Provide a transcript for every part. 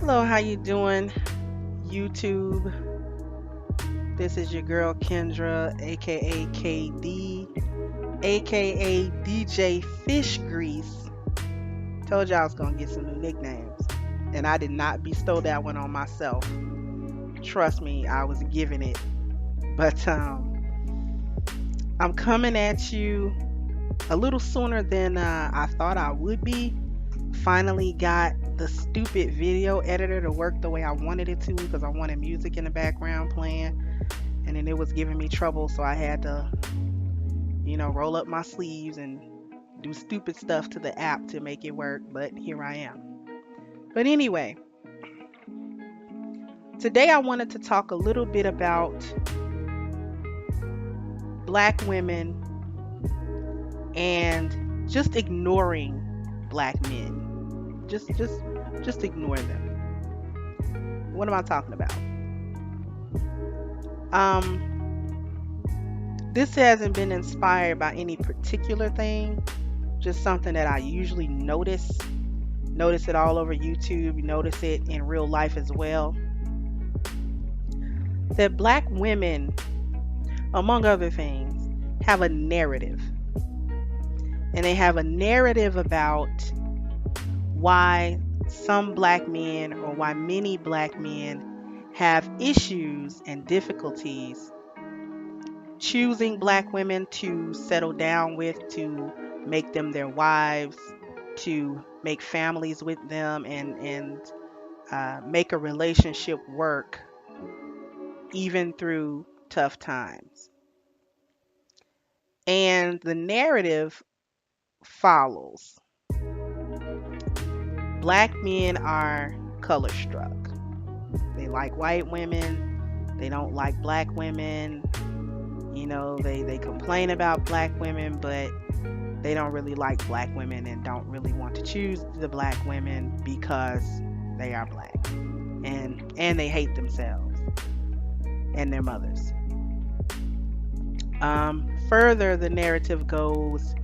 Hello, how you doing, YouTube? This is your girl Kendra, aka KD, aka DJ Fish Grease. Told you I was gonna get some new nicknames, and I did not bestow that one on myself. Trust me, I was giving it. But I'm coming at you a little sooner than I thought I would be. Finally got the stupid video editor to work the way I wanted it to because I wanted music in the background playing, and then it was giving me trouble, so I had to, roll up my sleeves and do stupid stuff to the app to make it work, but here I am. But anyway, today I wanted to talk a little bit about black women and just ignoring black men. Just ignore them. What am I talking about? This hasn't been inspired by any particular thing, just something that I usually notice. Notice it all over YouTube, notice it in real life as well. That black women, among other things, have a narrative. And they have a narrative about why some black men or why many black men have issues and difficulties choosing black women to settle down with, to make them their wives, to make families with them, and make a relationship work even through tough times. And the narrative follows. Black men are color struck. They like white women. They don't like black women. They complain about black women, but they don't really like black women and don't really want to choose the black women because they are black. And they hate themselves and their mothers. Further, the narrative goes,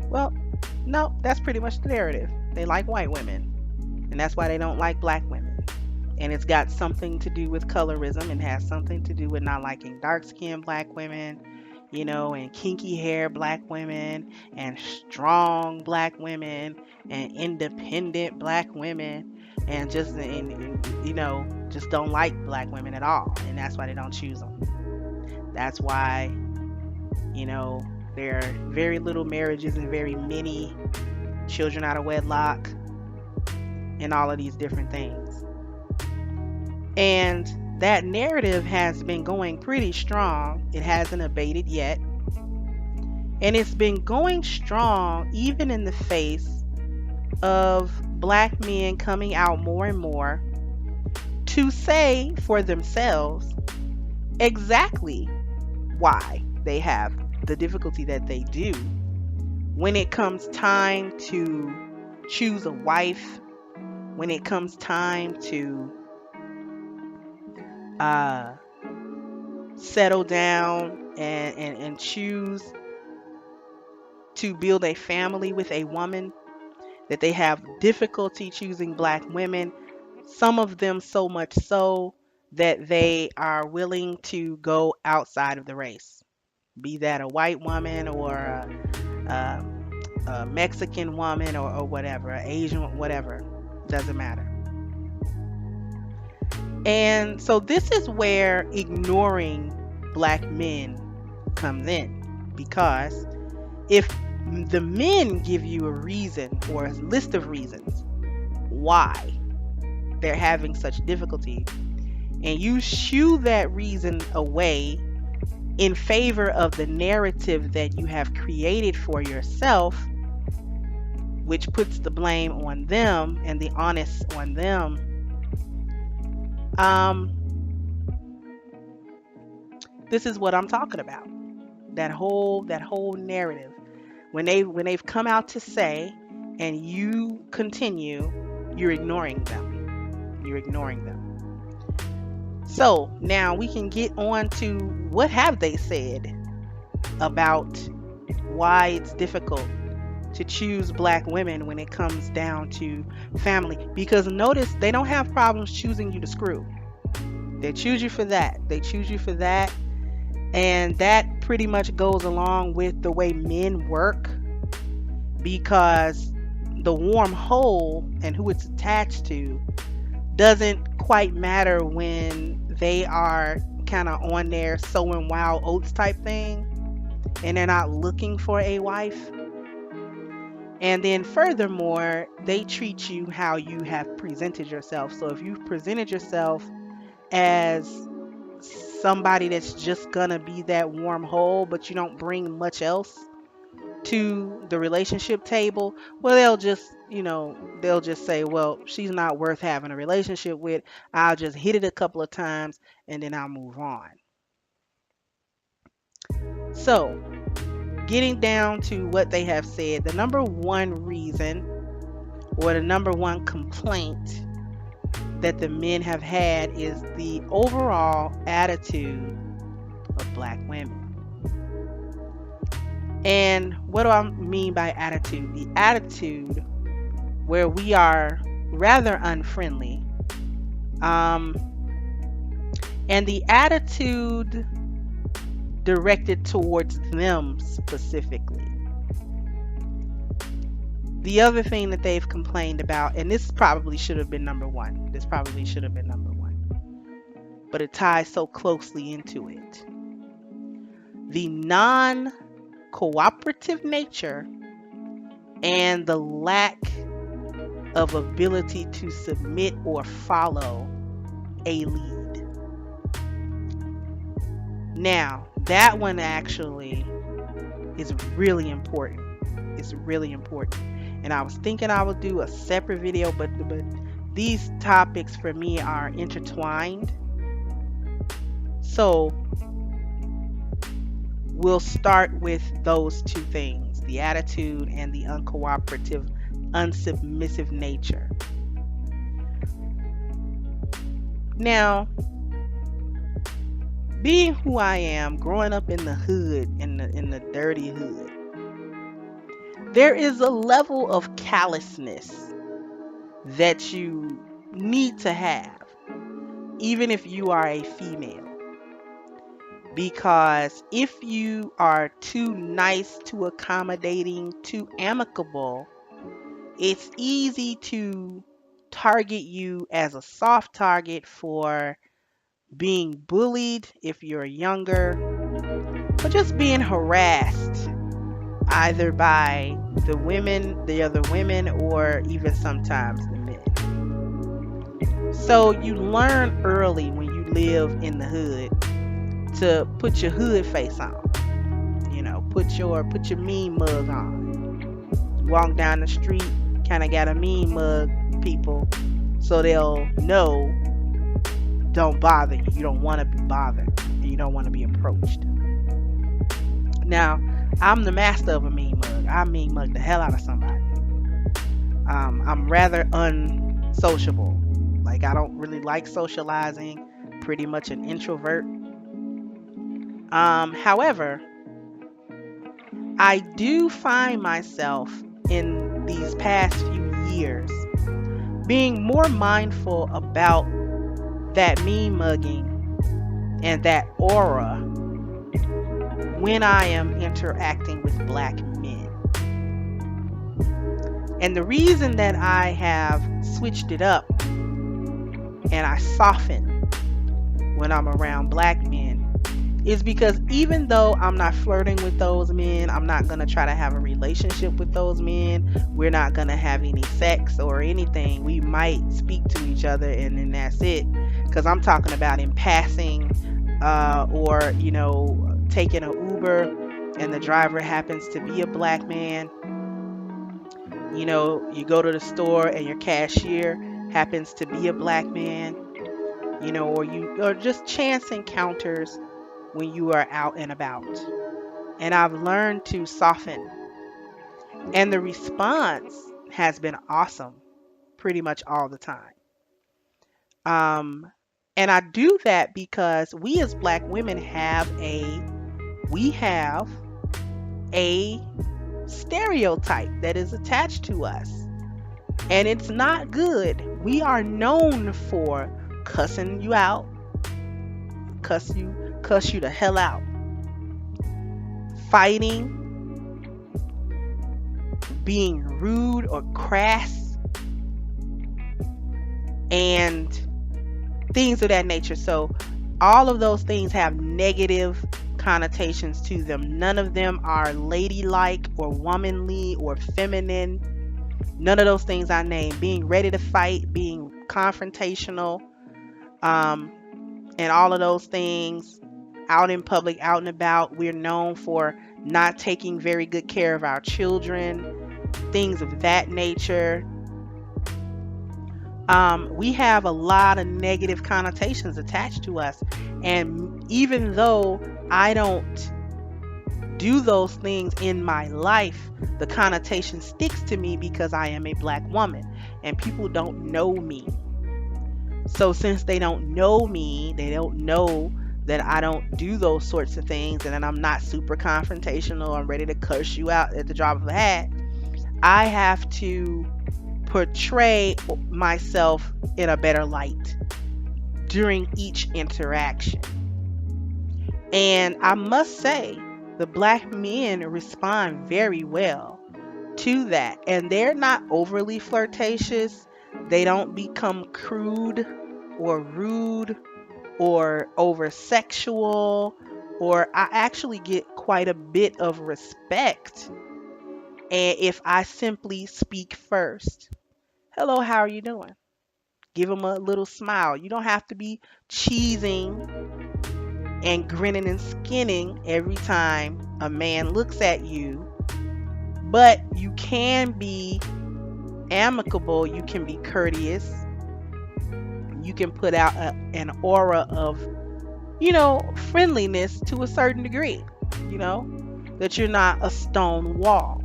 well, no, that's pretty much the narrative. They like white women, and that's why they don't like black women. And it's got something to do with colorism, and has something to do with not liking dark-skinned black women, and kinky hair black women, and strong black women, and independent black women, and just don't like black women at all. And that's why they don't choose them. That's why, there are very little marriages and very many children out of wedlock and all of these different things. And that narrative has been going pretty strong. It hasn't abated yet. And it's been going strong even in the face of black men coming out more and more to say for themselves exactly why they have the difficulty that they do when it comes time to choose a wife, when it comes time to settle down and choose to build a family with a woman, that they have difficulty choosing black women. Some of them so much so that they are willing to go outside of the race, be that a white woman or a Mexican woman or whatever, an Asian, whatever, doesn't matter. And so this is where ignoring black men comes in, because if the men give you a reason or a list of reasons why they're having such difficulty, and you shoo that reason away in favor of the narrative that you have created for yourself, which puts the blame on them and the onus on them, this is what I'm talking about. That whole narrative. When they've come out to say, and you continue, you're ignoring them. You're ignoring them. So now we can get on to what have they said about why it's difficult to choose black women when it comes down to family. Because notice they don't have problems choosing you to screw. They choose you for that. They choose you for that. And that pretty much goes along with the way men work, because the warm hole and who it's attached to doesn't quite matter when they are kind of on their sowing wild oats type thing and they're not looking for a wife. And then furthermore, they treat you how you have presented yourself. So if you've presented yourself as somebody that's just gonna be that warm hole, but you don't bring much else to the relationship table, well, they'll just say, well, she's not worth having a relationship with. I'll just hit it a couple of times and then I'll move on. So, getting down to what they have said, the number one reason or the number one complaint that the men have had is the overall attitude of black women. And what do I mean by attitude? The attitude where we are rather unfriendly. And the attitude directed towards them specifically. The other thing that they've complained about, and this probably should have been number one. This probably should have been number one. But it ties so closely into it. The non-cooperative nature and the lack of ability to submit or follow a lead. Now, that one actually is really important. It's really important. And I was thinking I would do a separate video, but these topics for me are intertwined. So we'll start with those two things, the attitude and the uncooperative, unsubmissive nature. Now, being who I am, growing up in the hood, in the dirty hood, there is a level of callousness that you need to have, even if you are a female. Because if you are too nice, too accommodating, too amicable, it's easy to target you as a soft target for being bullied if you're younger, or just being harassed either by the other women, or even sometimes the men. So you learn early when you live in the hood to put your hood face on. Put your mean mug on. Walk down the street, kind of got a mean mug, people, so they'll know don't bother you. You don't want to be bothered, and you don't want to be approached. Now, I'm the master of a mean mug. I mean mug the hell out of somebody. I'm rather unsociable. Like, I don't really like socializing. Pretty much an introvert. However, I do find myself in these past few years being more mindful about that mean mugging and that aura when I am interacting with black men. And the reason that I have switched it up and I soften when I'm around black men is because even though I'm not flirting with those men, I'm not going to try to have a relationship with those men, we're not going to have any sex or anything. We might speak to each other and then that's it. Because I'm talking about in passing, or taking an Uber and the driver happens to be a black man. You go to the store and your cashier happens to be a black man. Or just chance encounters when you are out and about. And I've learned to soften. And the response has been awesome pretty much all the time. And I do that because we as black women have a stereotype that is attached to us. And it's not good. We are known for cussing you out, cuss you the hell out, fighting, being rude or crass, and things of that nature. So all of those things have negative connotations to them. None of them are ladylike or womanly or feminine. None of those things I named. Being ready to fight, being confrontational, and all of those things out in public, out and about. We're known for not taking very good care of our children, things of that nature. We have a lot of negative connotations attached to us. And even though I don't do those things in my life, the connotation sticks to me because I am a black woman and people don't know me. So since they don't know me, they don't know that I don't do those sorts of things, and that I'm not super confrontational, I'm ready to curse you out at the drop of a hat, I have to portray myself in a better light during each interaction. And I must say, the black men respond very well to that. And they're not overly flirtatious. They don't become crude or rude or over sexual, or I actually get quite a bit of respect. And if I simply speak first, hello, how are you doing? Give them a little smile. You don't have to be cheesing and grinning and skinning every time a man looks at you, but you can be amicable, you can be courteous, you can put out an aura of, friendliness to a certain degree, that you're not a stone wall.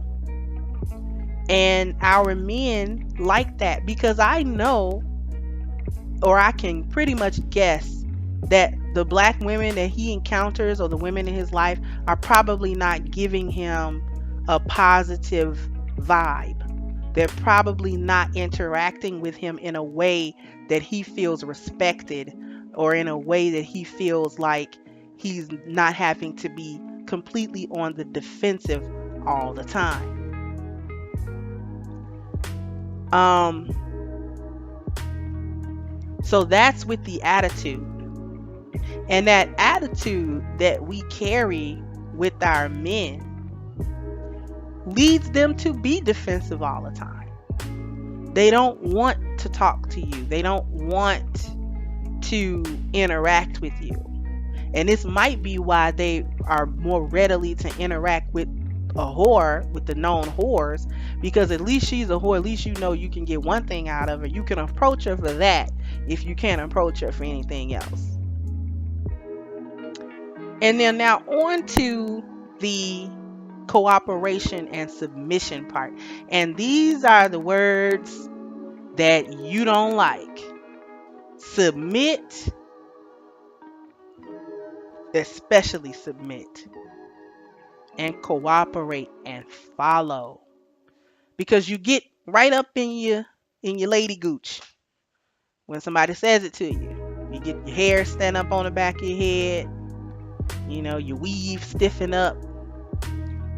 And our men like that, because I know, or I can pretty much guess, that the black women that he encounters or the women in his life are probably not giving him a positive vibe. They're probably not interacting with him in a way that he feels respected, or in a way that he feels like he's not having to be completely on the defensive all the time. So that's with the attitude. And that attitude that we carry with our men leads them to be defensive all the time. They don't want to talk to you. They don't want to interact with you. And this might be why they are more readily to interact with a whore, with the known whores, because at least she's a whore. At least you know you can get one thing out of her. You can approach her for that if you can't approach her for anything else. And then now on to the cooperation and submission part. And these are the words that you don't like. Submit, especially submit, and cooperate and follow, because you get right up in your lady gooch when somebody says it to you. You get your hair stand up on the back of your head, your weave stiffen up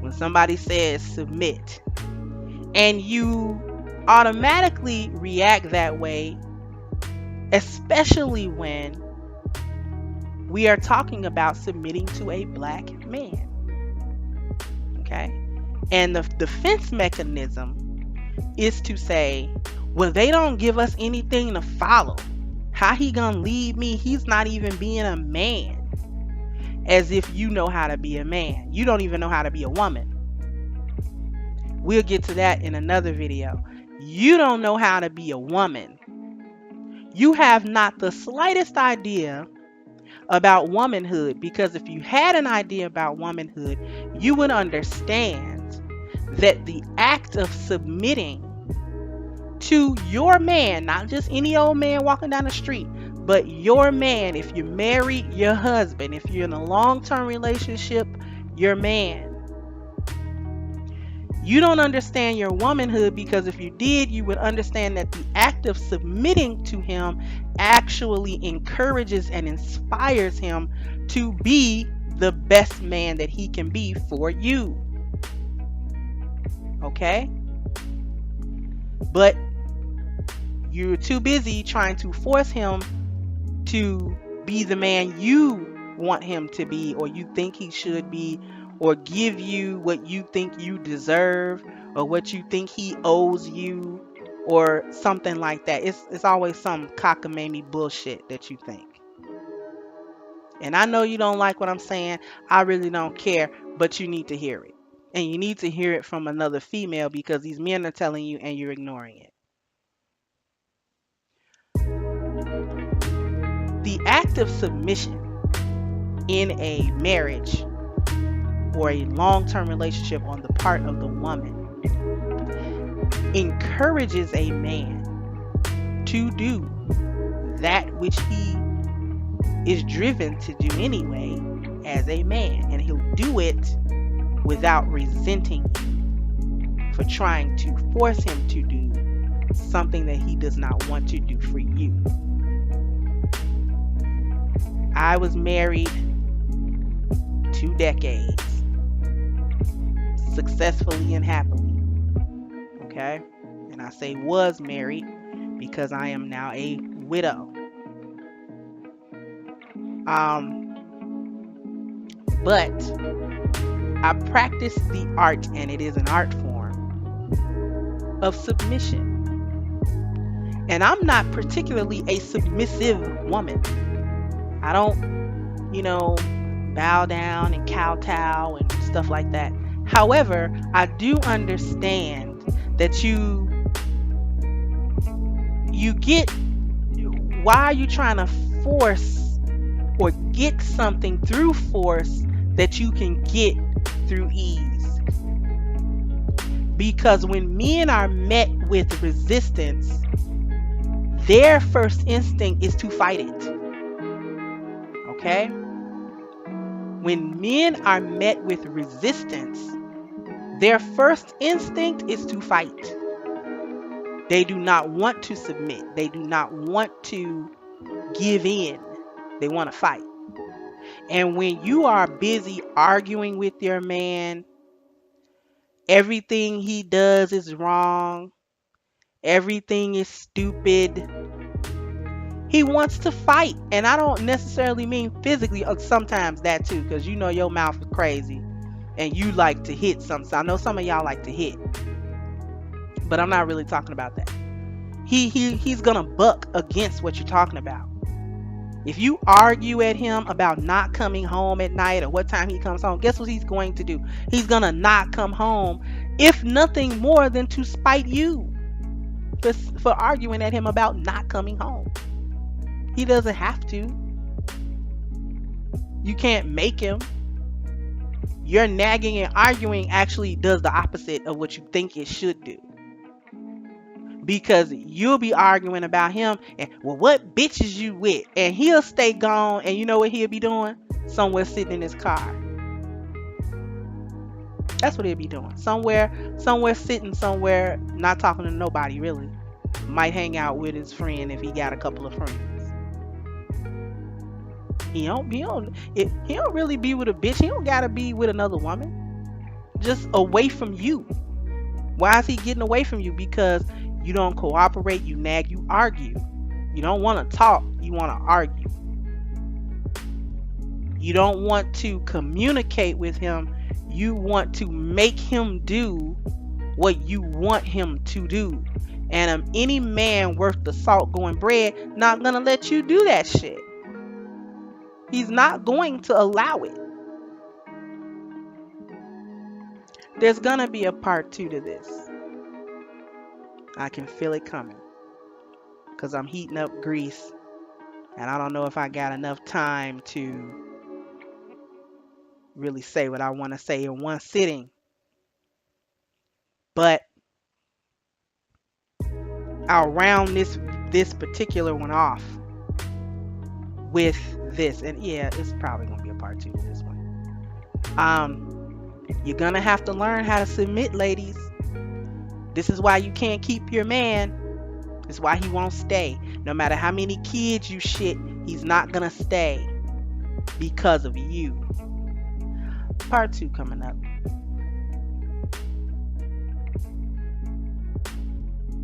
when somebody says submit, and you automatically react that way, especially when we are talking about submitting to a black man. Okay? And the defense mechanism is to say, well, they don't give us anything to follow. How he gonna lead me? He's not even being a man. As if you know how to be a man. You don't even know how to be a woman. We'll get to that in another video. You don't know how to be a woman. You have not the slightest idea about womanhood, because if you had an idea about womanhood, you would understand that the act of submitting to your man, not just any old man walking down the street, but your man, if you're married, your husband, if you're in a long-term relationship, your man, You don't understand your womanhood, because if you did, you would understand that the act of submitting to him actually encourages and inspires him to be the best man that he can be for you. Okay? But you're too busy trying to force him to be the man you want him to be, or you think he should be, or give you what you think you deserve, or what you think he owes you, or something like that. It's always some cockamamie bullshit that you think. And I know you don't like what I'm saying. I really don't care, but you need to hear it. And you need to hear it from another female, because these men are telling you and you're ignoring it. The act of submission in a marriage or a long-term relationship on the part of the woman encourages a man to do that which he is driven to do anyway as a man, and he'll do it without resenting you for trying to force him to do something that he does not want to do for you. I was married 2 decades, successfully and happily. Okay? And I say was married because I am now a widow. But I practice the art, and it is an art form, of submission. And I'm not particularly a submissive woman. I don't, bow down and kowtow and stuff like that. However, I do understand that you get, why are you trying to force or get something through force that you can get through ease? Because when men are met with resistance, their first instinct is to fight it. Okay? When men are met with resistance, their first instinct is to fight. They do not want to submit. They do not want to give in. They want to fight. And when you are busy arguing with your man, everything he does is wrong, everything is stupid, he wants to fight. And I don't necessarily mean physically, sometimes that too, because your mouth is crazy and you like to hit something. I know some of y'all like to hit, but I'm not really talking about that. He's gonna buck against what you're talking about. If you argue at him about not coming home at night or what time he comes home, guess what he's going to do? He's gonna not come home, if nothing more than to spite you for arguing at him about not coming home. He doesn't have to. You can't make him. Your nagging and arguing actually does the opposite of what you think it should do. Because you'll be arguing about him and, well, what bitch is you with? And he'll stay gone, and you know what he'll be doing? Somewhere sitting in his car. That's what he'll be doing. Somewhere sitting somewhere, not talking to nobody really. Might hang out with his friend if he got a couple of friends. He don't really be with a bitch. He don't gotta be with another woman. Just away from you. Why is he getting away from you? Because you don't cooperate, you nag, you argue. You don't want to talk, you want to argue. You don't want to communicate with him. You want to make him do what you want him to do. And any man worth the salt going bread not gonna let you do that shit. He's not going to allow it. There's gonna be a part 2 to this. I can feel it coming, because I'm heating up grease, and I don't know if I got enough time to really say what I want to say in one sitting. But I'll round this particular one off with this, and yeah, it's probably gonna be a part 2 to this one. You're gonna have to learn how to submit, ladies. This is why you can't keep your man. This is why he won't stay. No matter how many kids you shit, he's not gonna stay because of you. Part 2 coming up.